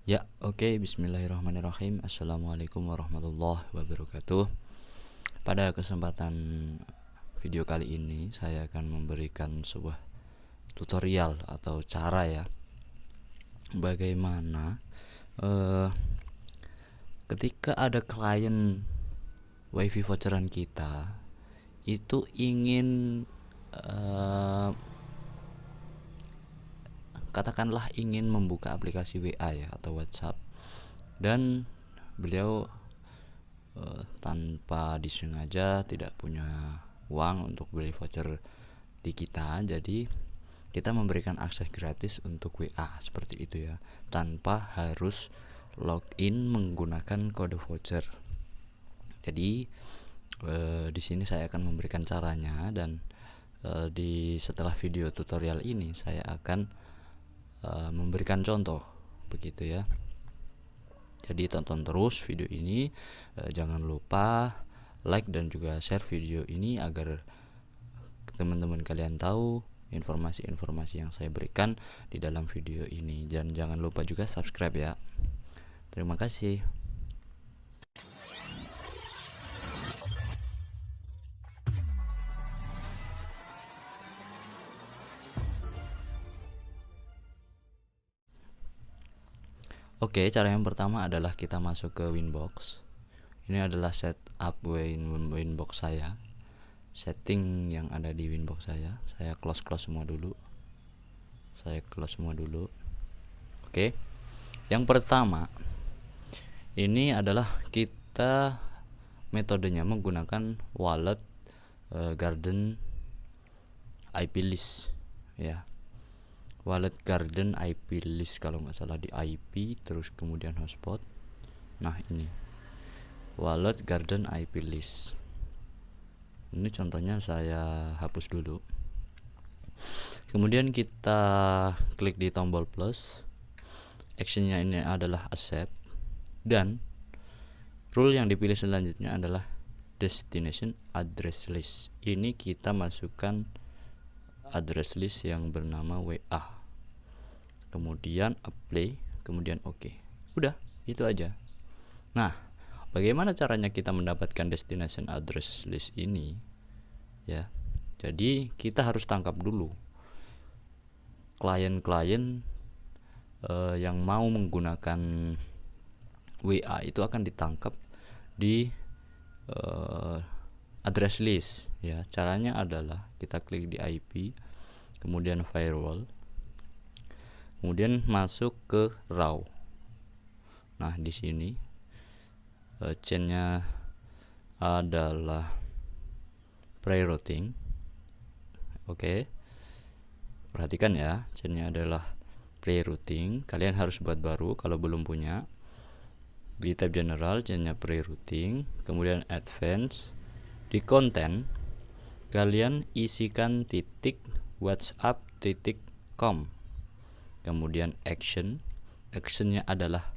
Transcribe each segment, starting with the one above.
Ya, oke. Bismillahirrahmanirrahim. Assalamualaikum warahmatullahi wabarakatuh. Pada kesempatan video kali ini, saya akan memberikan sebuah tutorial atau cara ya, bagaimana ketika ada klien wifi voucheran kita itu ingin katakanlah ingin membuka aplikasi WA ya atau WhatsApp, dan beliau tanpa disengaja tidak punya uang untuk beli voucher di kita, jadi kita memberikan akses gratis untuk WA seperti itu ya, tanpa harus login menggunakan kode voucher. Jadi di sini saya akan memberikan caranya, dan setelah video tutorial ini saya akan memberikan contoh begitu ya. Jadi tonton terus video ini, jangan lupa like dan juga share video ini agar teman-teman kalian tahu informasi-informasi yang saya berikan di dalam video ini. Dan jangan lupa juga subscribe ya. Terima kasih. Oke, cara yang pertama adalah kita masuk ke Winbox. Ini adalah setup Winbox saya, setting yang ada di Winbox saya. Saya close semua dulu. Oke, yang pertama ini adalah kita metodenya menggunakan wallet Garden IP list ya. Wallet Garden IP list kalau nggak salah, di IP terus kemudian hotspot. Nah, ini wallet Garden IP list. Ini contohnya saya hapus dulu. Kemudian kita klik di tombol plus. Actionnya ini adalah accept, dan rule yang dipilih selanjutnya adalah destination address list. Ini kita masukkan address list yang bernama WA, kemudian apply, kemudian oke. Udah, itu aja. Nah, bagaimana caranya kita mendapatkan destination address list ini ya? Jadi kita harus tangkap dulu klien-klien yang mau menggunakan WA itu akan ditangkap di address list ya. Caranya adalah kita klik di IP, kemudian firewall, kemudian masuk ke raw. Nah, di sini chainnya adalah pre-routing. Oke, perhatikan ya, chainnya adalah pre-routing. Kalian harus buat baru kalau belum punya. Di tab general, chainnya pre-routing, kemudian advance. Di content kalian isikan titik whatsapp.com, kemudian actionnya adalah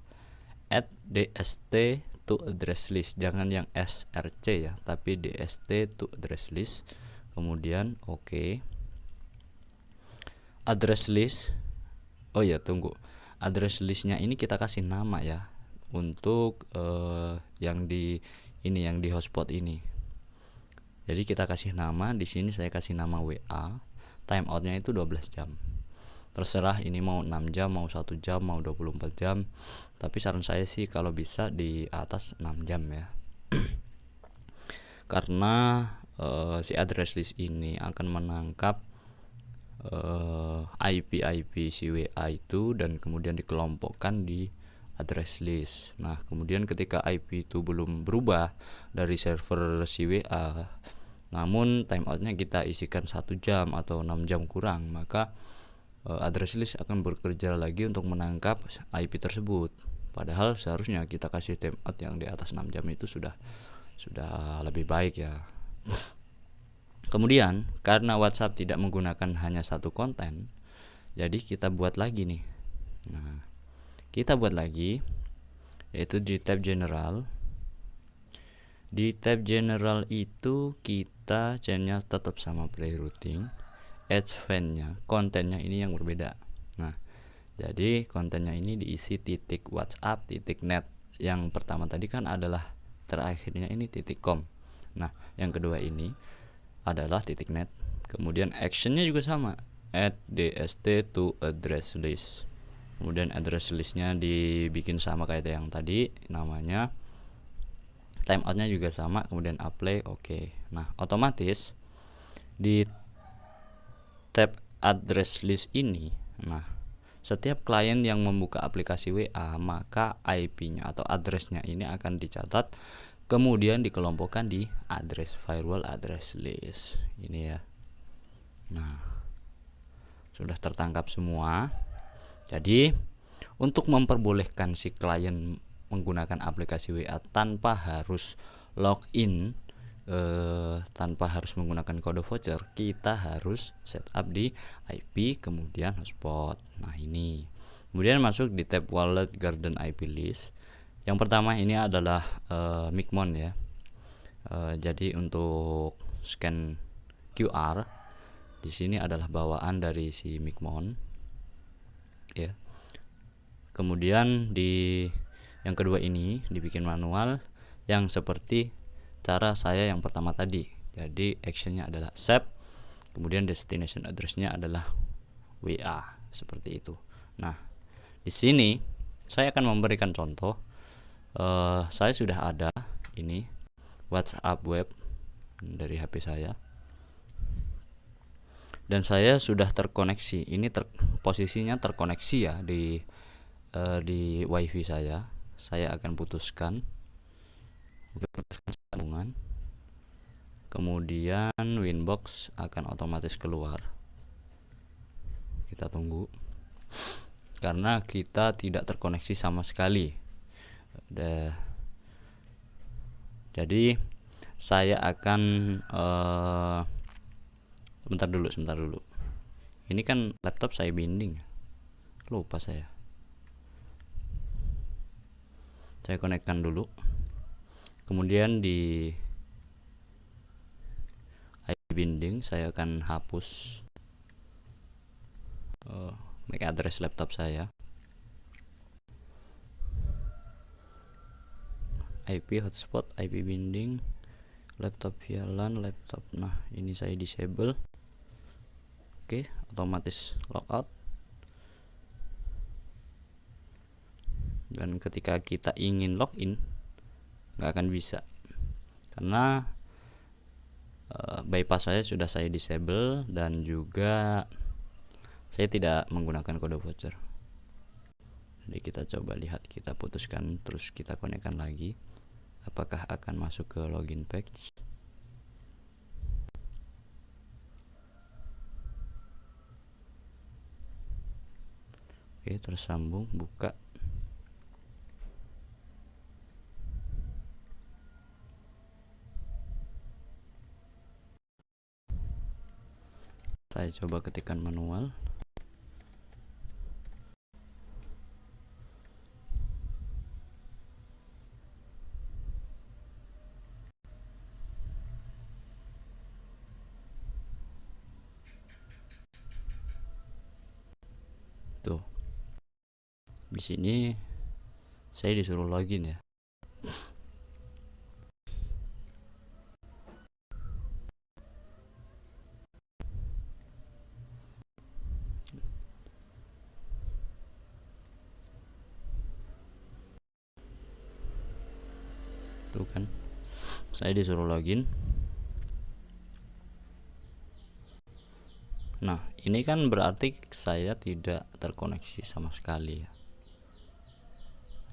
add dst to address list, jangan yang src ya, tapi dst to address list, kemudian oke. Address list, oh ya tunggu, address listnya ini kita kasih nama ya, untuk yang di hotspot ini. Jadi kita kasih nama, di sini saya kasih nama WA, timeoutnya itu 12 jam. Terserah ini mau 6 jam, mau 1 jam, mau 24 jam. Tapi saran saya sih kalau bisa di atas 6 jam ya. Karena si address list ini akan menangkap IP si WA itu, dan kemudian dikelompokkan di address list. Nah, kemudian ketika IP itu belum berubah dari server si WA, namun timeoutnya kita isikan 1 jam atau 6 jam kurang, maka address list akan bekerja lagi untuk menangkap IP tersebut. Padahal seharusnya kita kasih timeout yang di atas 6 jam itu sudah lebih baik ya. Kemudian karena WhatsApp tidak menggunakan hanya satu konten, jadi kita buat lagi nih. Nah, kita buat lagi, yaitu di tab general. Di tab general itu kita chainnya tetap sama pre-routing, advance-nya, kontennya ini yang berbeda. Nah, Jadi kontennya ini diisi titik WhatsApp, titik net. Yang pertama tadi kan adalah terakhirnya ini titik com. Nah, yang kedua ini adalah titik net. Kemudian actionnya juga sama, add dst to address list. Kemudian address listnya dibikin sama kayak yang tadi, namanya. Timeoutnya juga sama, kemudian apply, oke. Nah, otomatis di tab address list ini, nah, setiap klien yang membuka aplikasi WA, maka IP-nya atau addressnya ini akan dicatat, kemudian dikelompokkan di address firewall address list ini ya. Nah, sudah tertangkap semua. Jadi untuk memperbolehkan si klien menggunakan aplikasi WA tanpa harus login, tanpa harus menggunakan kode voucher, kita harus setup di IP kemudian hotspot. Nah, ini kemudian masuk di tab wallet garden IP list. Yang pertama ini adalah Micmon ya. Jadi untuk scan QR di sini adalah bawaan dari si Micmon ya. Kemudian di yang kedua ini dibikin manual yang seperti cara saya yang pertama tadi. Jadi actionnya adalah save, kemudian destination addressnya adalah WA, seperti itu. Nah, di sini saya akan memberikan contoh. Saya sudah ada ini WhatsApp web dari HP saya, dan saya sudah terkoneksi. Ini posisinya terkoneksi ya di WiFi saya. Saya akan putuskan sambungan, kemudian Winbox akan otomatis keluar. Kita tunggu karena kita tidak terkoneksi sama sekali. Jadi saya akan sebentar dulu. Ini kan laptop saya binding, lupa saya konekkan dulu. Kemudian di IP binding saya akan hapus MAC address laptop saya. IP hotspot, IP binding, laptop via LAN, laptop. Nah, ini saya disable. Oke, otomatis logout. Dan ketika kita ingin login nggak akan bisa karena bypass saya sudah saya disable, dan juga saya tidak menggunakan kode voucher. Jadi kita coba lihat, kita putuskan, terus kita konekkan lagi, apakah akan masuk ke login page. Oke, tersambung, buka. Saya coba ketikkan manual. Tuh. Di sini saya disuruh login ya. Tuh kan, saya disuruh login. Nah, ini kan berarti saya tidak terkoneksi sama sekali ya.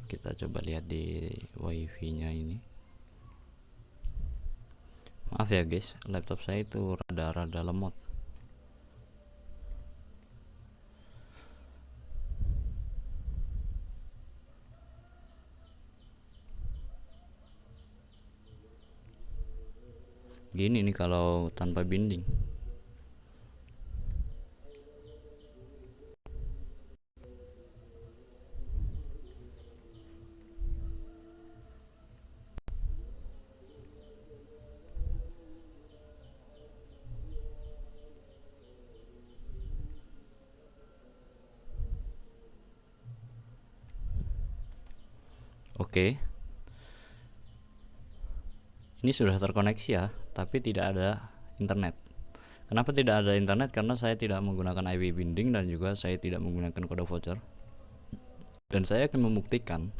Kita coba lihat di wifi nya ini. Maaf ya guys, laptop saya itu rada-rada lemot. Gini nih kalau tanpa binding. Oke, ini sudah terkoneksi ya, tapi tidak ada internet. Kenapa tidak ada internet? Karena saya tidak menggunakan IP binding dan juga saya tidak menggunakan kode voucher. Dan saya akan membuktikan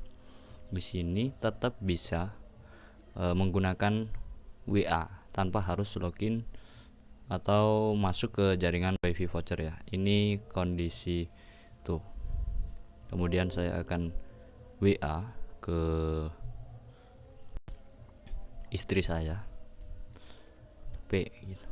di sini tetap bisa menggunakan WA tanpa harus login atau masuk ke jaringan WiFi voucher ya. Ini kondisi tuh. Kemudian saya akan WA ke istri saya P gitu.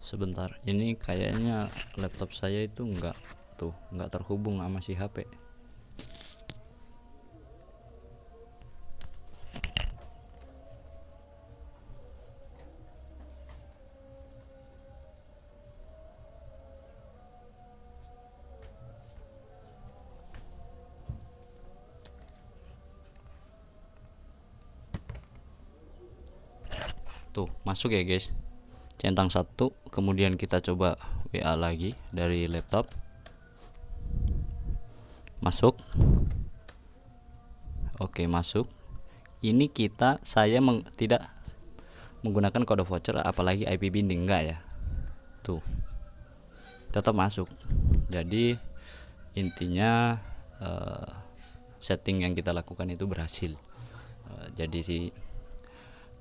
Sebentar, ini kayaknya laptop saya itu nggak terhubung sama si HP. Tuh masuk ya guys, centang 1. Kemudian kita coba WA lagi dari laptop, masuk. Oke, masuk. Ini saya tidak menggunakan kode voucher apalagi IP binding, enggak ya. Tuh tetap masuk. Jadi intinya setting yang kita lakukan itu berhasil. Jadi sih,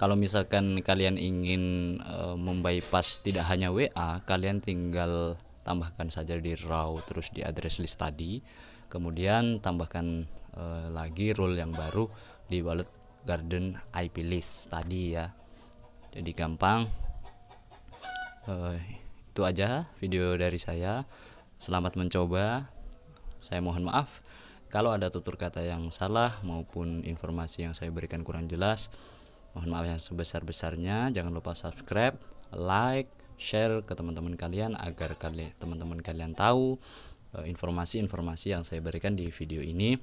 kalau misalkan kalian ingin membypass tidak hanya WA, kalian tinggal tambahkan saja di raw terus di address list tadi, kemudian tambahkan lagi role yang baru di Wallet Garden IP list tadi ya. Jadi gampang. Itu aja video dari saya. Selamat mencoba. Saya mohon maaf kalau ada tutur kata yang salah maupun informasi yang saya berikan kurang jelas. Mohon maaf yang sebesar-besarnya. Jangan lupa subscribe, like, share ke teman-teman kalian agar teman-teman kalian tahu informasi-informasi yang saya berikan di video ini.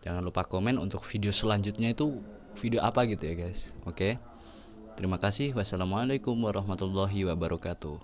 Jangan lupa komen untuk video selanjutnya itu video apa gitu ya guys. Oke. Terima kasih. Wassalamualaikum warahmatullahi wabarakatuh.